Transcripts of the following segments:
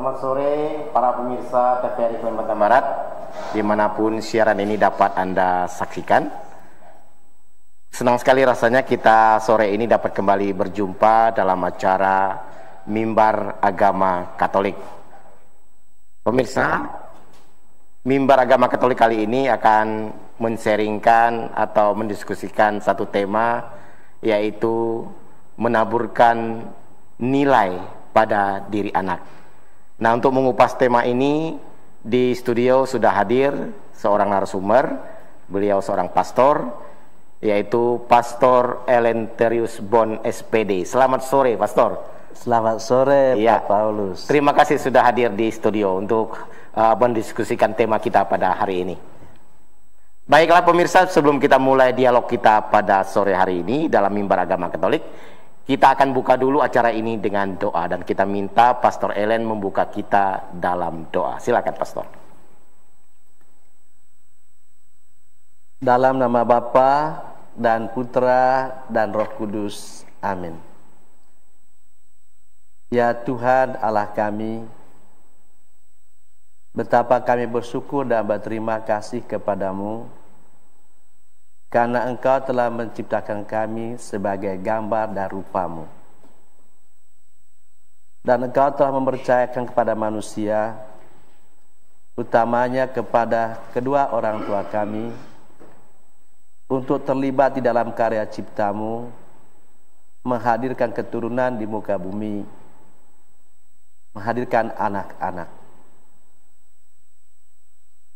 Selamat sore para pemirsa TVRI Kalimantan Barat, dimanapun siaran ini dapat Anda saksikan. Senang sekali rasanya kita sore ini dapat kembali berjumpa dalam acara Mimbar Agama Katolik. Pemirsa, Mimbar Agama Katolik kali ini akan men-sharingkan atau mendiskusikan satu tema, yaitu menaburkan nilai pada diri anak. Nah, untuk mengupas tema ini, di studio sudah hadir seorang narasumber. Beliau seorang pastor, yaitu Pastor Elenterius Bon SPD. Selamat sore, Pastor. Selamat sore, ya, Pak Paulus. Terima kasih sudah hadir di studio untuk mendiskusikan tema kita pada hari ini. Baiklah pemirsa, sebelum kita mulai dialog kita pada sore hari ini dalam Mimbar Agama Katolik, kita akan buka dulu acara ini dengan doa, dan kita minta Pastor Ellen membuka kita dalam doa. Silakan, Pastor. Dalam nama Bapa dan Putra dan Roh Kudus. Amin. Ya Tuhan Allah kami, betapa kami bersyukur dan berterima kasih kepadamu, karena Engkau telah menciptakan kami sebagai gambar dan rupamu. Dan Engkau telah mempercayakan kepada manusia, utamanya kepada kedua orang tua kami, untuk terlibat di dalam karya ciptamu, menghadirkan keturunan di muka bumi, menghadirkan anak-anak.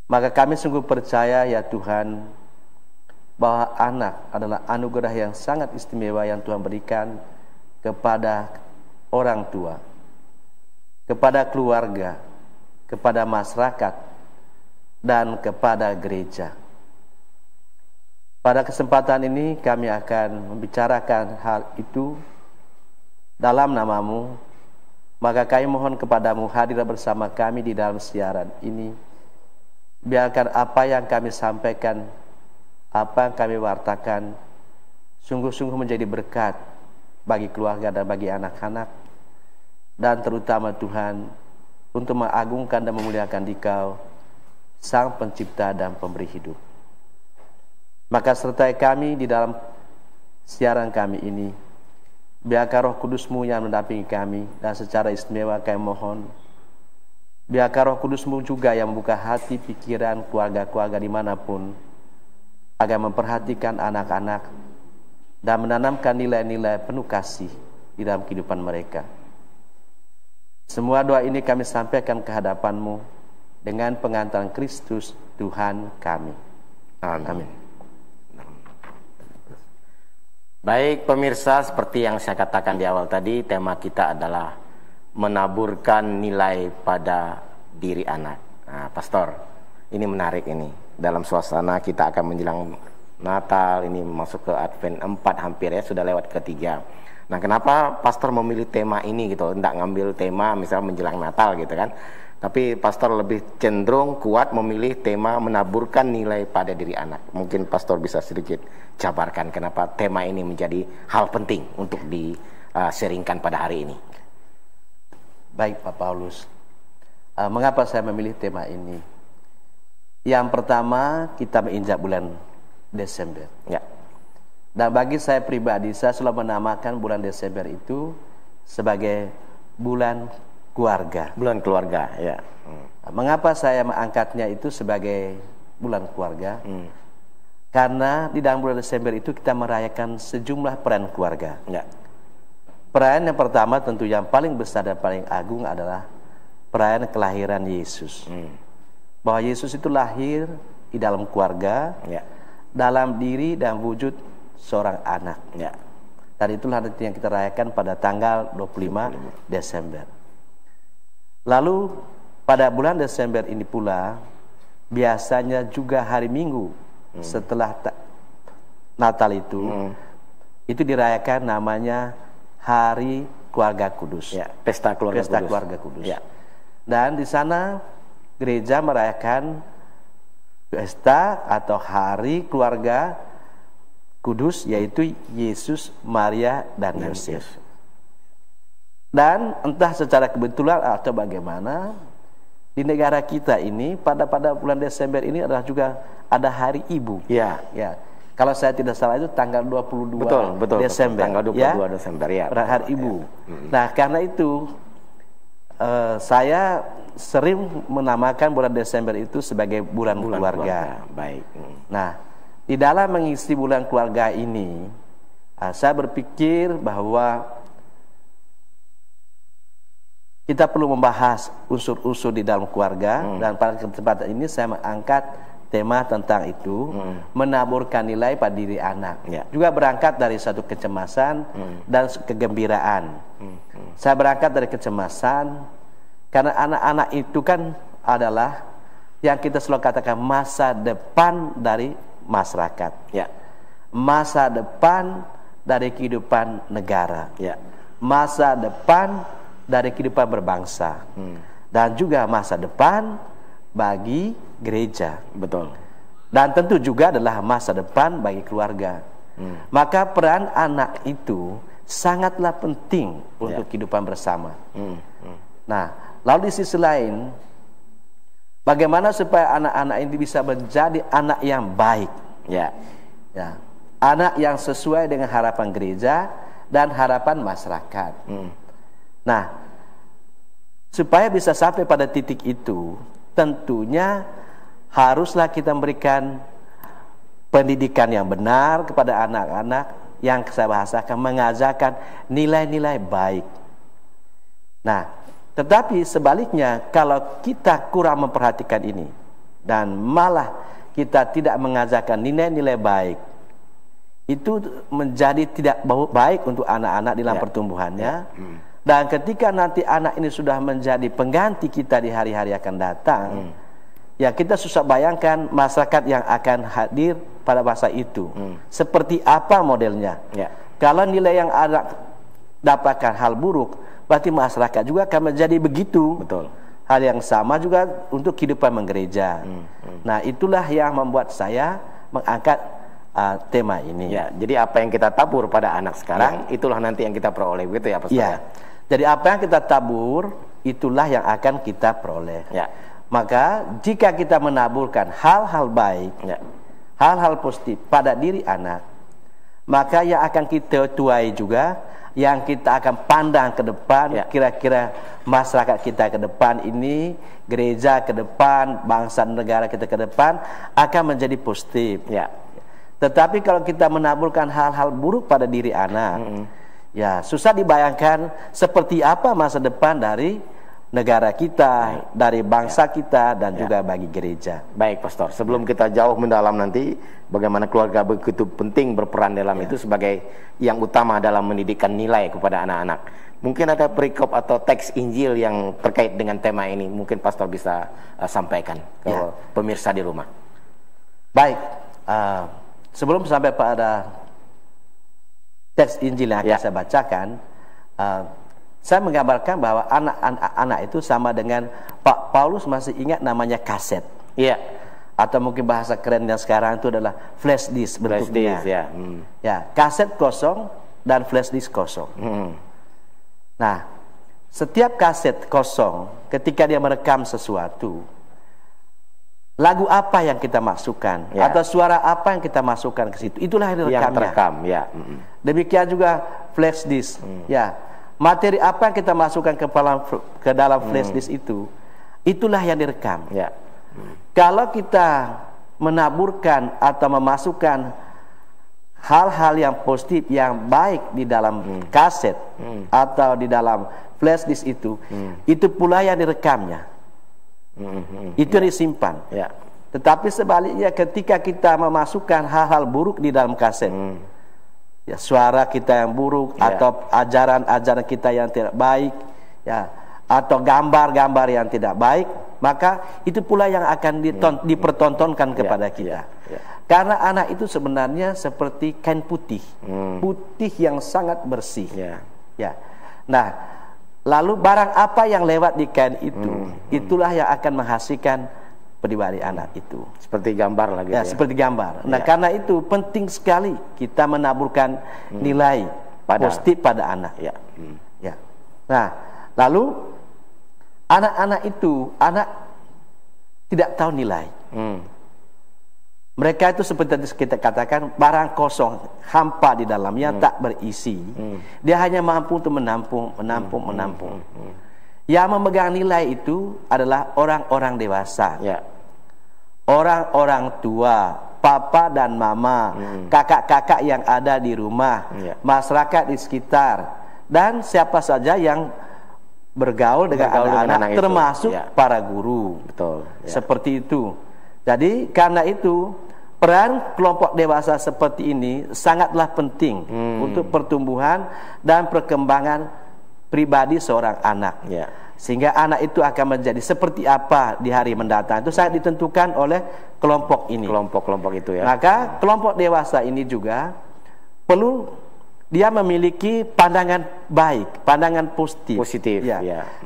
Maka kami sungguh percaya ya Tuhan, bahwa anak adalah anugerah yang sangat istimewa yang Tuhan berikan kepada orang tua, kepada keluarga, kepada masyarakat, dan kepada gereja. Pada kesempatan ini kami akan membicarakan hal itu dalam namamu. Maka kami mohon kepadamu, hadir bersama kami di dalam siaran ini. Biarkan apa yang kami sampaikan, apa yang kami wartakan, sungguh-sungguh menjadi berkat bagi keluarga dan bagi anak-anak, dan terutama Tuhan, untuk mengagungkan dan memuliakan Dikau, Sang Pencipta dan Pemberi hidup. Maka sertai kami di dalam siaran kami ini. Biarkan Roh Kudus-Mu yang mendampingi kami, dan secara istimewa kami mohon, biarkan Roh Kudus-Mu juga yang membuka hati, pikiran, keluarga-keluarga dimanapun, agar memperhatikan anak-anak dan menanamkan nilai-nilai penuh kasih di dalam kehidupan mereka. Semua doa ini kami sampaikan ke hadapan-Mu dengan pengantaran Kristus Tuhan kami. Amin. Baik pemirsa, seperti yang saya katakan di awal tadi, tema kita adalah menaburkan nilai pada diri anak. Nah, Pastor, ini menarik ini. Dalam suasana kita akan menjelang Natal, ini masuk ke Advent 4 hampir ya, sudah lewat ketiga. Nah, kenapa Pastor memilih tema ini gitu? Tidak ngambil tema misalnya menjelang Natal gitu kan. Tapi Pastor lebih cenderung kuat memilih tema menaburkan nilai pada diri anak. Mungkin Pastor bisa sedikit jabarkan kenapa tema ini menjadi hal penting untuk di-sharingkan pada hari ini. Baik Pak Paulus, mengapa saya memilih tema ini? Yang pertama, kita menginjak bulan Desember. Ya. Dan bagi saya pribadi, saya selalu menamakan bulan Desember itu sebagai bulan keluarga. Bulan keluarga, ya. Mengapa saya mengangkatnya itu sebagai bulan keluarga? Karena di dalam bulan Desember itu kita merayakan sejumlah perayaan keluarga. Ya. Perayaan yang pertama tentu yang paling besar dan paling agung adalah perayaan kelahiran Yesus. Bahwa Yesus itu lahir di dalam keluarga, ya, dalam diri dan wujud seorang anak. Ya. Dan itulah nanti yang kita rayakan pada tanggal 25 Desember. Lalu pada bulan Desember ini pula biasanya juga hari Minggu setelah Natal itu dirayakan namanya Hari Keluarga Kudus. Ya, Pesta Keluarga Kudus. Keluarga Kudus. Ya. Dan di sana gereja merayakan pesta atau Hari Keluarga Kudus, yaitu Yesus, Maria, dan Yosef. Dan entah secara kebetulan atau bagaimana, di negara kita ini pada bulan Desember ini adalah juga ada Hari Ibu. Ya. Ya. Kalau saya tidak salah itu tanggal 22 Desember. Tanggal 22 ya? Desember ya. Hari Ibu. Nah, karena itu saya sering menamakan bulan Desember itu sebagai bulan keluarga. Baik. Nah, di dalam mengisi bulan keluarga ini, saya berpikir bahwa kita perlu membahas unsur-unsur di dalam keluarga, dan pada kesempatan ini saya mengangkat tema tentang itu, menaburkan nilai pada diri anak. Ya. Juga berangkat dari satu kecemasan dan kegembiraan. Saya berangkat dari kecemasan karena anak-anak itu kan adalah yang kita selalu katakan masa depan dari masyarakat. Ya. Masa depan dari kehidupan negara. Ya. Masa depan dari kehidupan berbangsa, dan juga masa depan bagi gereja. Betul. Dan tentu juga adalah masa depan bagi keluarga. Maka peran anak itu sangatlah penting untuk kehidupan bersama. Nah, lalu di sisi lain, bagaimana supaya anak-anak ini bisa menjadi anak yang baik? Ya, anak yang sesuai dengan harapan gereja dan harapan masyarakat. Nah, supaya bisa sampai pada titik itu, tentunya haruslah kita memberikan pendidikan yang benar kepada anak-anak, yang saya bahasakan mengajarkan nilai-nilai baik. Nah, tetapi sebaliknya, kalau kita kurang memperhatikan ini dan malah kita tidak mengajarkan nilai-nilai baik, itu menjadi tidak baik untuk anak-anak dalam pertumbuhannya. Dan ketika nanti anak ini sudah menjadi pengganti kita di hari-hari akan datang, ya kita susah bayangkan masyarakat yang akan hadir pada masa itu. Seperti apa modelnya? Kalau nilai yang anak dapatkan hal buruk, berarti masyarakat juga akan menjadi begitu. Betul. Hal yang sama juga untuk kehidupan menggereja. Nah, itulah yang membuat saya mengangkat tema ini. Ya, jadi apa yang kita tabur pada anak sekarang, itulah nanti yang kita peroleh, gitu ya, Pastor? Ya. Jadi apa yang kita tabur, itulah yang akan kita peroleh. Ya. Maka jika kita menaburkan hal-hal baik, hal-hal positif pada diri anak, maka yang akan kita tuai juga, yang kita akan pandang ke depan, kira-kira masyarakat kita ke depan ini, gereja ke depan, bangsa negara kita ke depan, akan menjadi positif. Tetapi kalau kita menaburkan hal-hal buruk pada diri anak, ya susah dibayangkan seperti apa masa depan dari negara kita, dari bangsa kita, dan juga bagi gereja. Baik, Pastor. Sebelum kita jauh mendalam nanti, bagaimana keluarga begitu penting berperan dalam itu sebagai yang utama dalam mendidikan nilai kepada anak-anak. Mungkin ada perikop atau teks Injil yang terkait dengan tema ini, mungkin Pastor bisa sampaikan ke pemirsa di rumah. Baik, sebelum sampai pada teks Injil yang akan saya bacakan, saya menggambarkan bahwa anak-anak itu sama dengan Pak Paulus masih ingat namanya kaset. Atau mungkin bahasa kerennya sekarang itu adalah flash disk bentuknya. Kaset kosong dan flash disk kosong. Nah, setiap kaset kosong ketika dia merekam sesuatu, lagu apa yang kita masukkan atau suara apa yang kita masukkan ke situ, itulah yang direkamnya. Demikian juga flash disk. Materi apa yang kita masukkan ke dalam flash disk itu, itulah yang direkam. Kalau kita menaburkan atau memasukkan hal-hal yang positif, yang baik di dalam kaset atau di dalam flash disk itu pula yang direkamnya. Itu yang disimpan. Tetapi sebaliknya, ketika kita memasukkan hal-hal buruk di dalam kaset, suara kita yang buruk, atau ajaran-ajaran kita yang tidak baik, atau gambar-gambar yang tidak baik, maka itu pula yang akan dipertontonkan kepada kita. Karena anak itu sebenarnya seperti kain putih, putih yang sangat bersih. Nah, lalu barang apa yang lewat di kain itu, itulah yang akan menghasilkan pribadi anak itu. Seperti gambar lagi. Seperti gambar. Nah, karena itu penting sekali kita menaburkan nilai positif pada anak. Nah, lalu anak-anak itu tidak tahu nilai. Mereka itu seperti kita katakan barang kosong, hampa di dalamnya, tak berisi. Dia hanya mampu untuk menampung. Yang memegang nilai itu adalah orang-orang dewasa, orang-orang tua, papa dan mama, kakak-kakak yang ada di rumah, masyarakat di sekitar, dan siapa saja yang bergaul dengan anak-anak, termasuk para guru. Betul. Seperti itu. Jadi karena itu peran kelompok dewasa seperti ini sangatlah penting untuk pertumbuhan dan perkembangan pribadi seorang anak. Sehingga anak itu akan menjadi seperti apa di hari mendatang itu sangat ditentukan oleh kelompok ini. Kelompok-kelompok itu ya. Maka kelompok dewasa ini juga perlu dia memiliki pandangan baik, pandangan positif.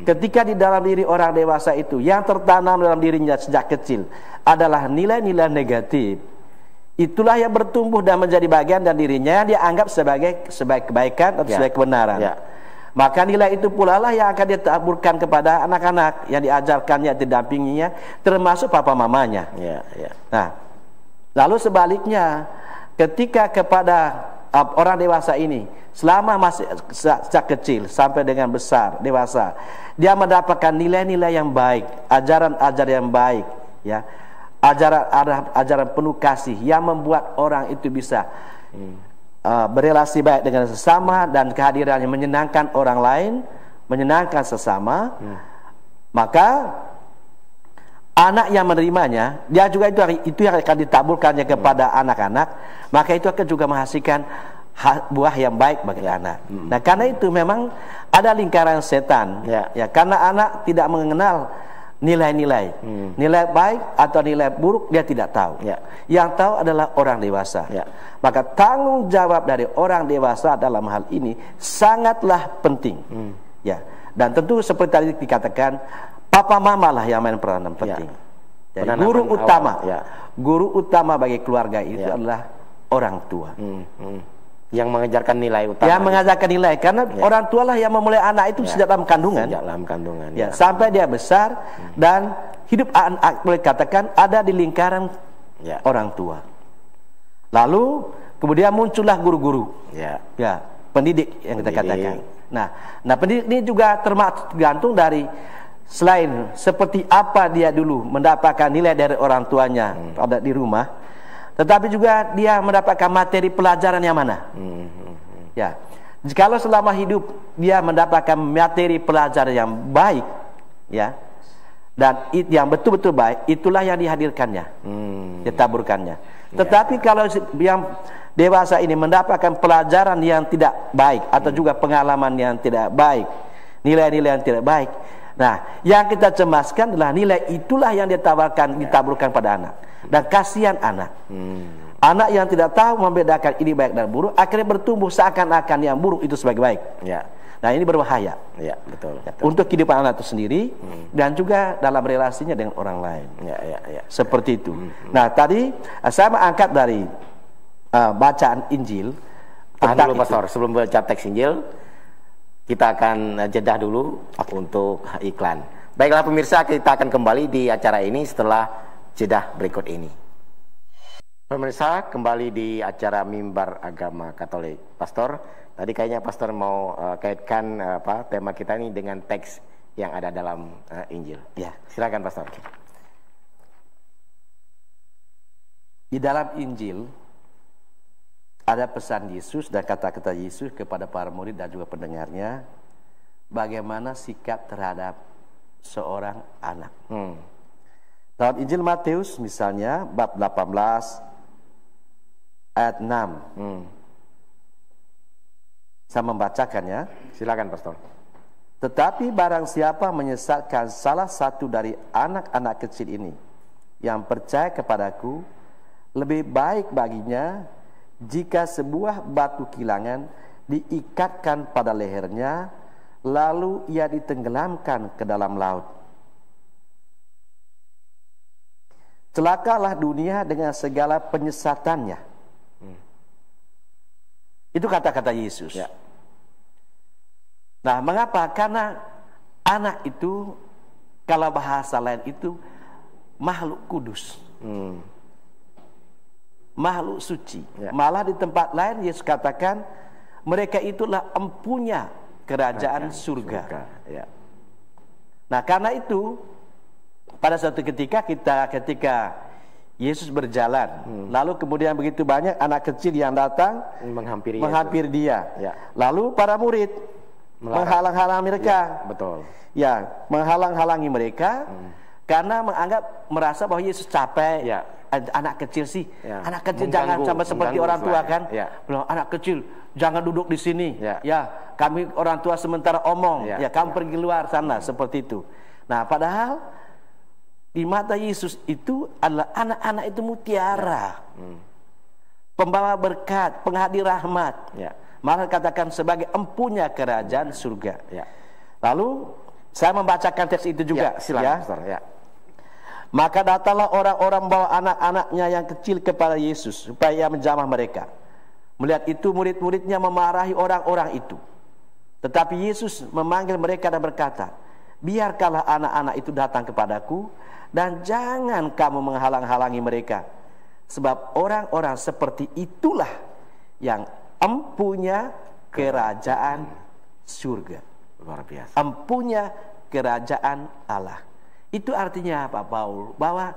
Ketika di dalam diri orang dewasa itu yang tertanam dalam dirinya sejak kecil adalah nilai-nilai negatif, itulah yang bertumbuh dan menjadi bagian dari dirinya yang dia anggap sebagai kebaikan atau sebagai kebenaran. Maka nilai itu pula lah yang akan dia taburkan kepada anak-anak yang diajarkannya, didampinginya, termasuk papa mamanya. Nah, lalu sebaliknya, ketika kepada orang dewasa ini selama masih sejak kecil sampai dengan besar dewasa, dia mendapatkan nilai-nilai yang baik, ajaran-ajaran yang baik, ajaran penuh kasih yang membuat orang itu bisa berelasi baik dengan sesama dan kehadirannya menyenangkan orang lain, menyenangkan sesama. Maka anak yang menerimanya, dia juga itu yang akan ditaburkannya kepada anak-anak, maka itu akan juga menghasilkan buah yang baik bagi anak. Nah, karena itu memang ada lingkaran setan, karena anak tidak mengenal nilai-nilai, nilai baik atau nilai buruk dia tidak tahu. Yang tahu adalah orang dewasa. Maka tanggung jawab dari orang dewasa dalam hal ini sangatlah penting. Dan tentu seperti tadi dikatakan, papa mama lah yang main peranan penting. Jadi, guru utama bagi keluarga itu adalah orang tua. Yang mengajarkan nilai utama. Yang mengajarkan nilai, karena orang tua lah yang memulai anak itu sejak dalam kandungan. Sampai dia besar dan hidup anak boleh katakan ada di lingkaran orang tua. Lalu kemudian muncullah guru-guru. Pendidik yang kita katakan. Nah, pendidik ini juga tergantung dari selain seperti apa dia dulu mendapatkan nilai dari orang tuanya ada di rumah, tetapi juga dia mendapatkan materi pelajaran yang mana. Jikalau selama hidup dia mendapatkan materi pelajaran yang baik, dan yang betul-betul baik, itulah yang dihadirkannya, ditaburkannya. Tetapi kalau yang dewasa ini mendapatkan pelajaran yang tidak baik atau juga pengalaman yang tidak baik, nilai-nilai yang tidak baik, nah, yang kita cemaskan adalah nilai itulah yang ditaburkan pada anak. Dan kasihan anak. Anak yang tidak tahu membedakan ini baik dan buruk, akhirnya bertumbuh seakan-akan yang buruk itu sebagai baik. Nah, ini berbahaya. Betul. Untuk kehidupan anak itu sendiri dan juga dalam relasinya dengan orang lain. Seperti itu. Nah, tadi saya mengangkat dari bacaan Injil. Tahan dulu, Pastor. Sebelum baca teks Injil, kita akan jeda dulu untuk iklan. Baiklah pemirsa, kita akan kembali di acara ini setelah jeda berikut ini. Pemirsa, kembali di acara Mimbar Agama Katolik. Pastor, tadi kayaknya Pastor mau kaitkan tema kita ini dengan teks yang ada dalam Injil. Silakan Pastor. Di dalam Injil ada pesan Yesus dan kata-kata Yesus kepada para murid dan juga pendengarnya, bagaimana sikap terhadap seorang anak. Dalam Injil Matius misalnya bab 18 ayat 6. Saya membacakannya. Silakan Pastor. Tetapi barang siapa menyesatkan salah satu dari anak-anak kecil ini yang percaya kepadaku, lebih baik baginya jika sebuah batu kilangan diikatkan pada lehernya, lalu ia ditenggelamkan ke dalam laut. Celakalah dunia dengan segala penyesatannya. Itu kata-kata Yesus. Nah, mengapa? Karena anak itu, kalau bahasa lain itu makhluk kudus, makhluk suci. Malah di tempat lain Yesus katakan mereka itulah empunya kerajaan surga. Ya. Nah, karena itu pada suatu ketika ketika Yesus berjalan, lalu kemudian begitu banyak anak kecil yang datang menghampiri dia. Ya. Lalu para murid menghalang-halangi mereka. Ya, betul. Ya, menghalang-halangi mereka karena merasa bahwa Yesus capek. Ya. Anak kecil sih, anak kecil Mengganggu, jangan sama seperti orang tua kan. Ya. Anak kecil jangan duduk di sini. Ya. Kami orang tua sementara omong. Ya. Kamu pergi luar sana seperti itu. Nah, padahal di mata Yesus itu adalah anak-anak itu mutiara, pembawa berkat, penghadir rahmat. Malah katakan sebagai empunya kerajaan surga. Lalu saya membacakan teks itu juga. Silakan, Pastor. Maka datanglah orang-orang membawa anak-anaknya yang kecil kepada Yesus supaya ia menjamah mereka. Melihat itu murid-muridnya memarahi orang-orang itu. Tetapi Yesus memanggil mereka dan berkata, biarkanlah anak-anak itu datang kepadaku dan jangan kamu menghalang-halangi mereka. Sebab orang-orang seperti itulah yang empunya kerajaan surga. Luar biasa. Empunya kerajaan Allah. Itu artinya apa, Paul? Bahwa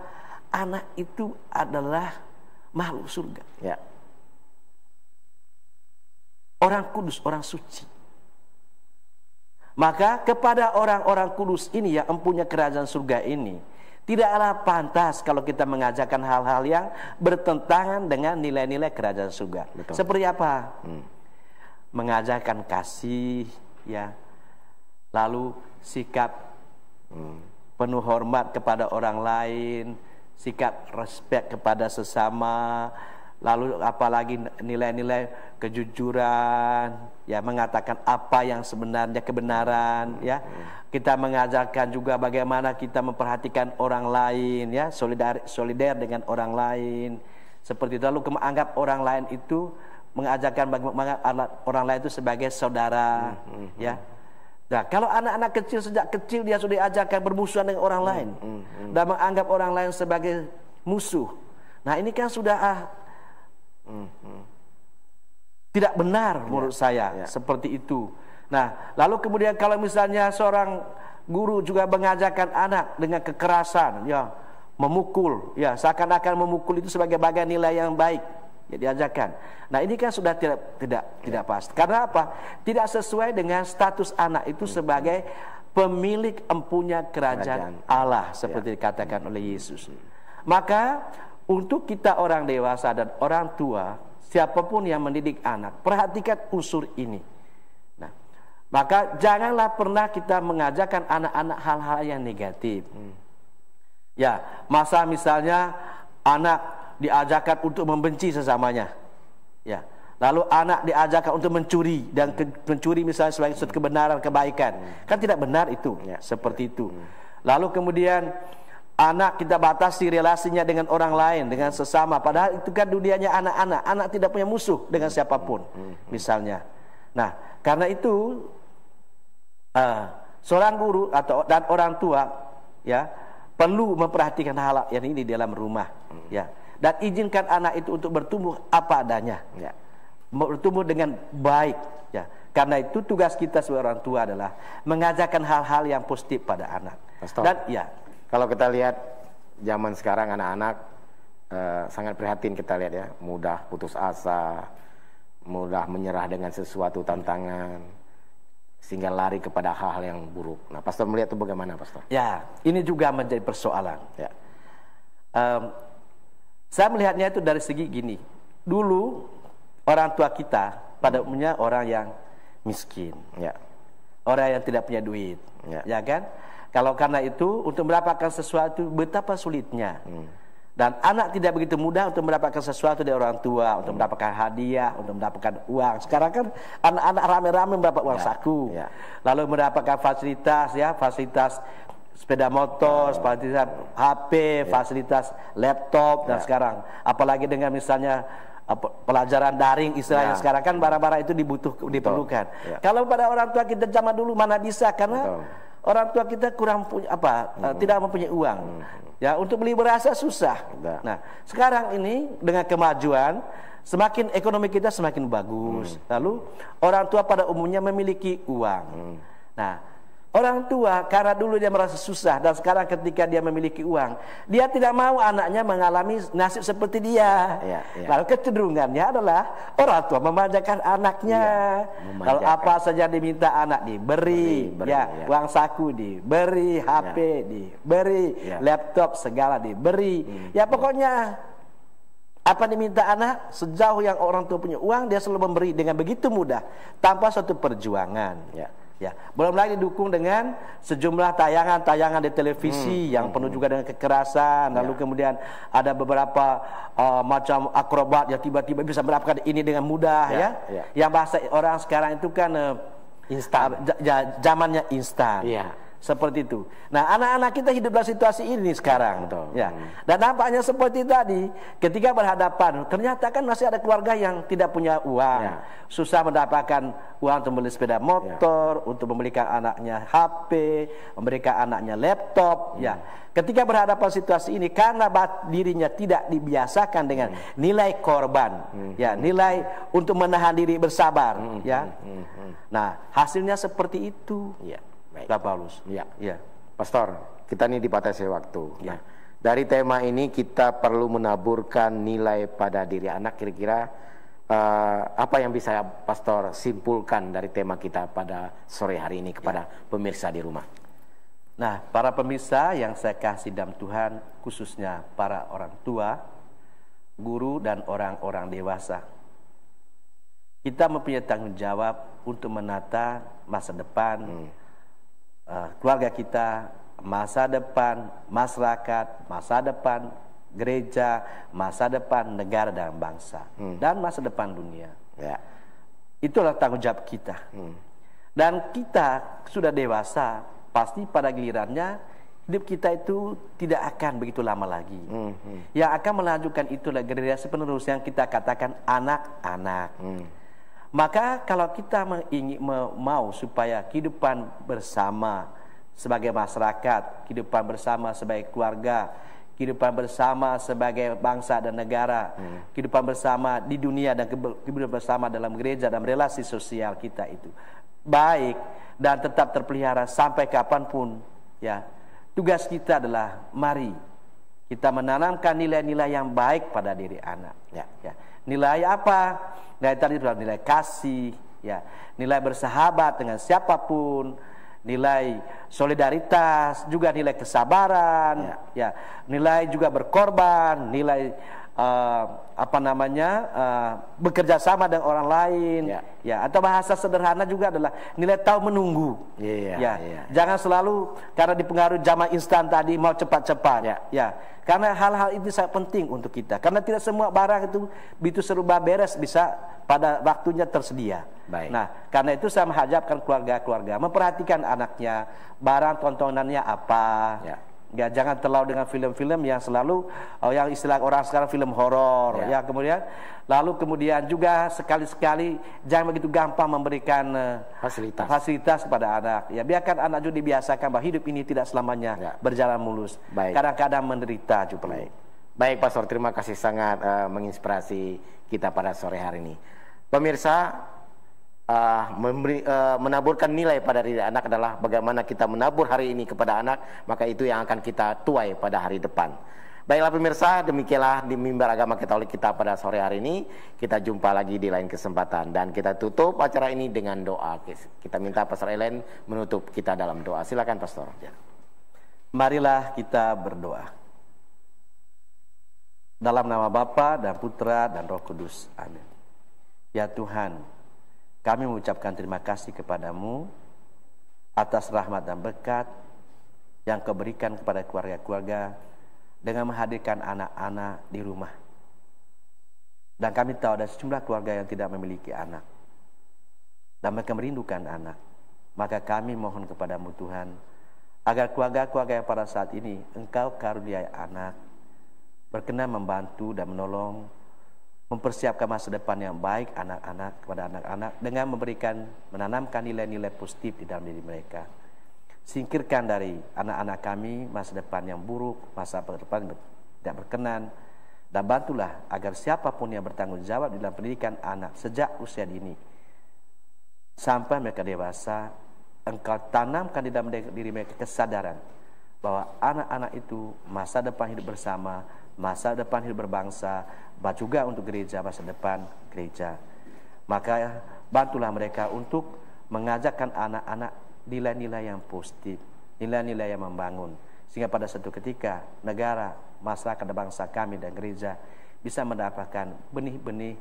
anak itu adalah makhluk surga. Orang kudus, orang suci. Maka kepada orang-orang kudus ini yang empunya kerajaan surga ini, tidaklah pantas kalau kita mengajarkan hal-hal yang bertentangan dengan nilai-nilai kerajaan surga. Betul. Seperti apa? Mengajarkan kasih, lalu sikap penuh hormat kepada orang lain, sikap respect kepada sesama, lalu apalagi nilai-nilai kejujuran, mengatakan apa yang sebenarnya kebenaran, Kita mengajarkan juga bagaimana kita memperhatikan orang lain, solidar dengan orang lain. Seperti itu. Lalu menganggap orang lain itu, mengajarkan bagaimana orang lain itu sebagai saudara, Nah, kalau anak-anak kecil sejak kecil dia sudah diajarkan bermusuhan dengan orang lain dan menganggap orang lain sebagai musuh. Nah, ini kan sudah tidak benar menurut saya seperti itu. Nah, lalu kemudian kalau misalnya seorang guru juga mengajarkan anak dengan kekerasan, memukul, seakan-akan memukul itu sebagai bagian nilai yang baik. Diajarkan. Nah, ini kan sudah tidak pas. Karena apa? Tidak sesuai dengan status anak itu sebagai pemilik empunya kerajaan Allah, seperti dikatakan oleh Yesus. Maka untuk kita orang dewasa dan orang tua, siapapun yang mendidik anak, perhatikan unsur ini. Nah, maka janganlah pernah kita mengajarkan anak-anak hal-hal yang negatif. Masa misalnya anak diajarkan untuk membenci sesamanya, lalu anak diajarkan untuk mencuri dan mencuri misalnya sebagai suatu kebenaran, kebaikan, kan tidak benar itu, seperti itu. Lalu kemudian anak kita batasi relasinya dengan orang lain, dengan sesama, padahal itu kan dunianya anak tidak punya musuh dengan siapapun, misalnya. Nah, karena itu seorang guru dan orang tua perlu memperhatikan hal yang ini di dalam rumah, dan izinkan anak itu untuk bertumbuh apa adanya, bertumbuh dengan baik, karena itu tugas kita sebagai orang tua adalah mengajarkan hal-hal yang positif pada anak. Pastor, dan kalau kita lihat zaman sekarang anak-anak sangat prihatin, kita lihat mudah putus asa, mudah menyerah dengan sesuatu tantangan, sehingga lari kepada hal-hal yang buruk. Nah, Pastor melihat itu bagaimana, Pastor? Ini juga menjadi persoalan. Saya melihatnya itu dari segi gini. Dulu orang tua kita pada umumnya orang yang miskin, orang yang tidak punya duit, kan? Kalau karena itu untuk mendapatkan sesuatu betapa sulitnya. Dan anak tidak begitu mudah untuk mendapatkan sesuatu dari orang tua, untuk mendapatkan hadiah, untuk mendapatkan uang. Sekarang kan anak-anak rame-rame mendapat uang saku, lalu mendapatkan fasilitas, fasilitas sepeda motor, fasilitas HP, fasilitas laptop, dan sekarang apalagi dengan misalnya pelajaran daring istilahnya sekarang kan bara-bara itu diperlukan. Kalau pada orang tua kita zaman dulu mana bisa, karena orang tua kita kurang punya tidak mempunyai uang. Ya, untuk beli beras susah. Nah, sekarang ini dengan kemajuan semakin ekonomi kita semakin bagus. Lalu orang tua pada umumnya memiliki uang. Nah, orang tua karena dulu dia merasa susah dan sekarang ketika dia memiliki uang, dia tidak mau anaknya mengalami nasib seperti dia. Lalu kecenderungannya adalah orang tua memanjakan anaknya. Kalau apa saja diminta anak diberi, uang saku diberi, HP diberi, laptop segala diberi. Ya pokoknya apa diminta anak, sejauh yang orang tua punya uang dia selalu memberi dengan begitu mudah tanpa suatu perjuangan. Ya, belum lagi didukung dengan sejumlah tayangan-tayangan di televisi yang penuh juga dengan kekerasan. Lalu kemudian ada beberapa macam akrobat yang tiba-tiba bisa mendapatkan ini dengan mudah. Yang bahasa orang sekarang itu kan instan, zamannya instan. Seperti itu. Nah, anak-anak kita hidup dalam situasi ini sekarang. Dan nampaknya seperti tadi, ketika berhadapan, ternyata kan masih ada keluarga yang tidak punya uang, susah mendapatkan uang untuk membeli sepeda motor, untuk membelikan anaknya HP, memberikan anaknya laptop. Ketika berhadapan situasi ini, karena dirinya tidak dibiasakan dengan nilai korban, nilai untuk menahan diri bersabar, Nah, hasilnya seperti itu. Baik. Paulus. Pastor, kita ini dibatasi waktu. Nah, dari tema ini kita perlu menaburkan nilai pada diri anak. Kira-kira apa yang bisa Pastor simpulkan dari tema kita pada sore hari ini kepada pemirsa di rumah? Nah, para pemirsa yang saya kasih dalam Tuhan, khususnya para orang tua, guru dan orang-orang dewasa, kita mempunyai tanggung jawab untuk menata masa depan keluarga kita, masa depan masyarakat, masa depan gereja, masa depan negara dan bangsa, dan masa depan dunia. Itulah tanggung jawab kita. Dan kita sudah dewasa, pasti pada gilirannya hidup kita itu tidak akan begitu lama lagi. Yang akan melanjutkan itulah generasi penerus yang kita katakan anak-anak. Maka kalau kita mau supaya kehidupan bersama sebagai masyarakat, kehidupan bersama sebagai keluarga, kehidupan bersama sebagai bangsa dan negara, kehidupan bersama di dunia dan kehidupan bersama dalam gereja dan relasi sosial kita itu baik dan tetap terpelihara sampai kapanpun, tugas kita adalah mari kita menanamkan nilai-nilai yang baik pada diri anak. Nilai apa? Nilai tadi adalah nilai kasih, nilai bersahabat dengan siapapun, nilai solidaritas, juga nilai kesabaran, nilai juga berkorban, nilai bekerja sama dengan orang lain, atau bahasa sederhana juga adalah nilai tahu menunggu. Jangan selalu karena dipengaruhi zaman instan tadi mau cepat-cepat. Karena hal-hal itu sangat penting untuk kita. Karena tidak semua barang itu begitu serba beres bisa pada waktunya tersedia. Nah, karena itu saya menghadapkan keluarga-keluarga memperhatikan anaknya, barang tontonannya apa. Jangan terlalu dengan film-film yang selalu yang istilah orang sekarang film horor. Kemudian juga sekali-sekali jangan begitu gampang memberikan fasilitas kepada anak. Biarkan anak juga dibiasakan bahwa hidup ini tidak selamanya berjalan mulus. Kadang-kadang menderita juga. Baik Pastor, terima kasih sangat menginspirasi kita pada sore hari ini. Pemirsa, menaburkan nilai pada diri anak adalah bagaimana kita menabur hari ini kepada anak, maka itu yang akan kita tuai pada hari depan. Baiklah pemirsa, demikianlah di mimbar agama Katolik kita pada sore hari ini. Kita jumpa lagi di lain kesempatan dan kita tutup acara ini dengan doa. Kita minta Pastor Ellen menutup kita dalam doa. Silakan Pastor. Marilah kita berdoa. Dalam nama Bapa dan Putra dan Roh Kudus. Amin. Ya Tuhan, kami mengucapkan terima kasih kepadamu atas rahmat dan berkat yang Kau berikan kepada keluarga-keluarga dengan menghadirkan anak-anak di rumah. Dan kami tahu ada sejumlah keluarga yang tidak memiliki anak dan mereka merindukan anak. Maka kami mohon kepadamu Tuhan, agar keluarga-keluarga yang pada saat ini Engkau karuniai anak, berkenan membantu dan menolong mempersiapkan masa depan yang baik anak-anak kepada anak-anak dengan menanamkan nilai-nilai positif di dalam diri mereka. Singkirkan dari anak-anak kami masa depan yang buruk, masa depan tidak berkenan, dan bantulah agar siapapun yang bertanggung jawab di dalam pendidikan anak sejak usia dini sampai mereka dewasa, Engkau tanamkan di dalam diri mereka kesadaran bahwa anak-anak itu masa depan hidup bersama, masa depan hidup berbangsa, juga untuk gereja, masa depan gereja. Maka bantulah mereka untuk mengajarkan anak-anak nilai-nilai yang positif, nilai-nilai yang membangun, sehingga pada suatu ketika negara, masyarakat dan bangsa kami dan gereja bisa mendapatkan benih-benih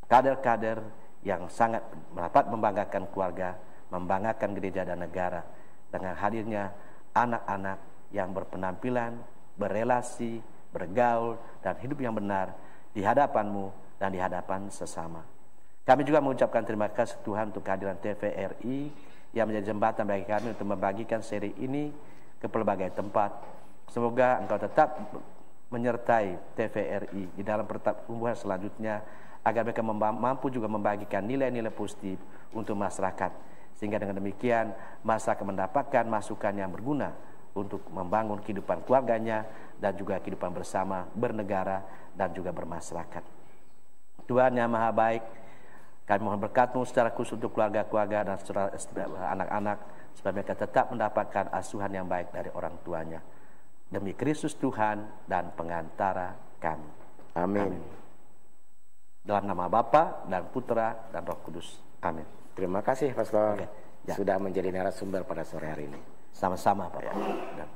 kader-kader yang sangat dapat membanggakan keluarga, membanggakan gereja dan negara dengan hadirnya anak-anak yang berpenampilan, berelasi, bergaul, dan hidup yang benar di hadapan-Mu dan di hadapan sesama. Kami juga mengucapkan terima kasih Tuhan untuk kehadiran TVRI yang menjadi jembatan bagi kami untuk membagikan seri ini ke pelbagai tempat. Semoga Engkau tetap menyertai TVRI di dalam pertumbuhan selanjutnya, agar mereka mampu juga membagikan nilai-nilai positif untuk masyarakat, sehingga dengan demikian masyarakat mendapatkan masukan yang berguna untuk membangun kehidupan keluarganya dan juga kehidupan bersama, bernegara dan juga bermasyarakat. Tuhan yang Maha Baik, kami mohon berkat-Mu secara khusus untuk keluarga-keluarga dan secara anak-anak, supaya mereka tetap mendapatkan asuhan yang baik dari orang tuanya. Demi Kristus Tuhan dan pengantara kami. Amin. Dalam nama Bapa dan Putra dan Roh Kudus. Amin. Terima kasih Pastor ya. sudah menjadi narasumber pada sore hari ini. Sama-sama Bapak. Ya.